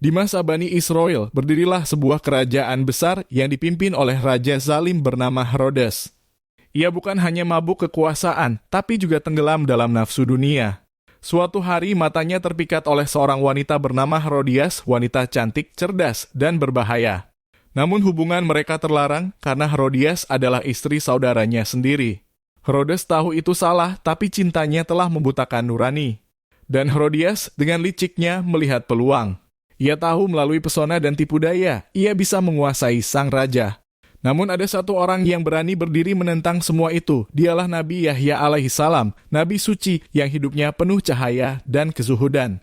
Di masa Bani Israel, berdirilah sebuah kerajaan besar yang dipimpin oleh raja zalim bernama Herodes. Ia bukan hanya mabuk kekuasaan, tapi juga tenggelam dalam nafsu dunia. Suatu hari matanya terpikat oleh seorang wanita bernama Herodias, wanita cantik, cerdas, dan berbahaya. Namun hubungan mereka terlarang karena Herodias adalah istri saudaranya sendiri. Herodes tahu itu salah, tapi cintanya telah membutakan nurani. Dan Herodias dengan liciknya melihat peluang. Ia tahu melalui pesona dan tipu daya, ia bisa menguasai sang raja. Namun ada satu orang yang berani berdiri menentang semua itu. Dialah Nabi Yahya alaihissalam, Nabi suci yang hidupnya penuh cahaya dan kezuhudan.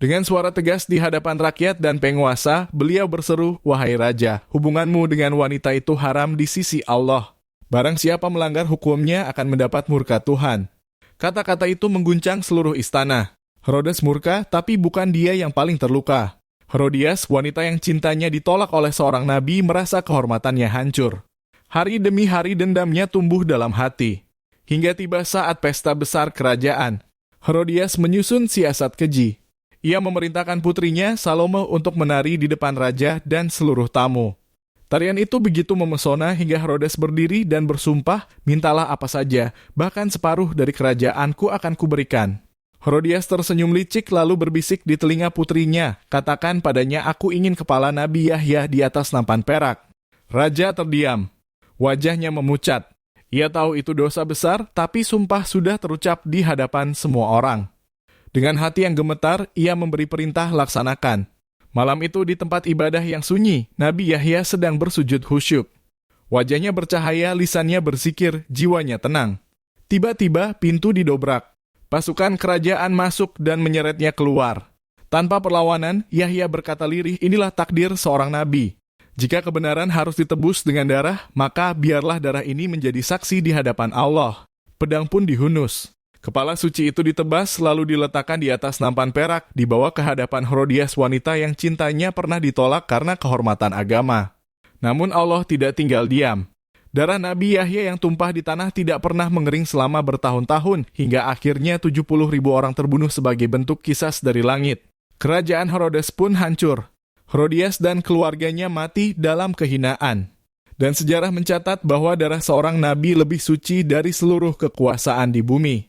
Dengan suara tegas di hadapan rakyat dan penguasa, beliau berseru, "Wahai raja, hubunganmu dengan wanita itu haram di sisi Allah. Barang siapa melanggar hukumnya akan mendapat murka Tuhan." Kata-kata itu mengguncang seluruh istana. Herodes murka, tapi bukan dia yang paling terluka. Herodias, wanita yang cintanya ditolak oleh seorang nabi, merasa kehormatannya hancur. Hari demi hari dendamnya tumbuh dalam hati. Hingga tiba saat pesta besar kerajaan. Herodias menyusun siasat keji. Ia memerintahkan putrinya, Salome, untuk menari di depan raja dan seluruh tamu. Tarian itu begitu memesona hingga Herodes berdiri dan bersumpah, "Mintalah apa saja, bahkan separuh dari kerajaanku akan kuberikan." Herodias tersenyum licik lalu berbisik di telinga putrinya, "Katakan padanya, aku ingin kepala Nabi Yahya di atas nampan perak." Raja terdiam. Wajahnya memucat. Ia tahu itu dosa besar, tapi sumpah sudah terucap di hadapan semua orang. Dengan hati yang gemetar, ia memberi perintah laksanakan. Malam itu di tempat ibadah yang sunyi, Nabi Yahya sedang bersujud khusyuk. Wajahnya bercahaya, lisannya berzikir, jiwanya tenang. Tiba-tiba pintu didobrak. Pasukan kerajaan masuk dan menyeretnya keluar. Tanpa perlawanan, Yahya berkata lirih, "Inilah takdir seorang nabi. Jika kebenaran harus ditebus dengan darah, maka biarlah darah ini menjadi saksi di hadapan Allah." Pedang pun dihunus. Kepala suci itu ditebas lalu diletakkan di atas nampan perak, dibawa ke hadapan Herodias, wanita yang cintanya pernah ditolak karena kehormatan agama. Namun Allah tidak tinggal diam. Darah Nabi Yahya yang tumpah di tanah tidak pernah mengering selama bertahun-tahun, hingga akhirnya 70.000 orang terbunuh sebagai bentuk kisas dari langit. Kerajaan Herodes pun hancur. Herodias dan keluarganya mati dalam kehinaan. Dan sejarah mencatat bahwa darah seorang nabi lebih suci dari seluruh kekuasaan di bumi.